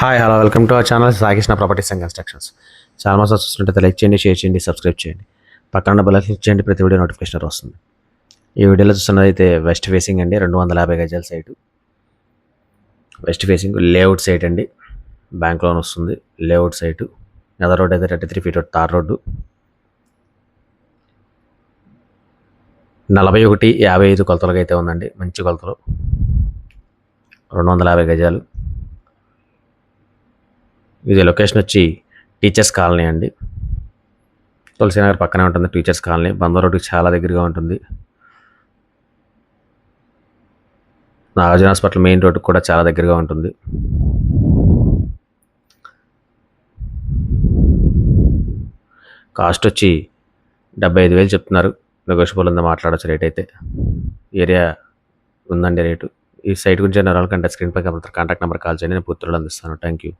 Hi hello welcome to our channel Sagishna properties and constructions. చాలా మంది చూస్తుంటే లైక్ చేయండి, షేర్ చేయండి, సబ్స్క్రైబ్ చేయండి, పక్కన బెల్ క్లిక్ చేయండి, ప్రతి వీడియో నోటిఫికేషన్ వస్తుంది. ఈ వీడియోలో చూస్తున్నది అయితే వెస్ట్ ఫేసింగ్ అండి, 250 గజాల site. West facing layout site అండి, బ్యాంక్ లోన్ వస్తుంది. లేఅవుట్ సైటు ఎదర్ రోడ్ అయితే 33 ఫీట్ తార్ రోడ్డు. 41-55 కొలతలకు అయితే ఉందండి, మంచి కొలతలు. 250 గజాలు. ఇది లొకేషన్ వచ్చి టీచర్స్ కాలనీ అండి, తులసీనగర్ పక్కనే ఉంటుంది. టీచర్స్ కాలనీ బందర్ రోడ్డుకి చాలా దగ్గరగా ఉంటుంది. నాగార్జున హాస్పిటల్ మెయిన్ రోడ్డుకి కూడా చాలా దగ్గరగా ఉంటుంది. కాస్ట్ వచ్చి 75,000 చెప్తున్నారు. నెగోషియబుల్ ఉందా, మాట్లాడచ్చు రేట్ అయితే. ఏరియా ఉందండి రేటు. ఈ సైట్ గురించి వివరాల కంటే స్క్రీన్ పై కాంటాక్ట్ నెంబర్ కాల్ చేయండి, నేను పూర్తి వివరాలు అందిస్తాను. Thank you.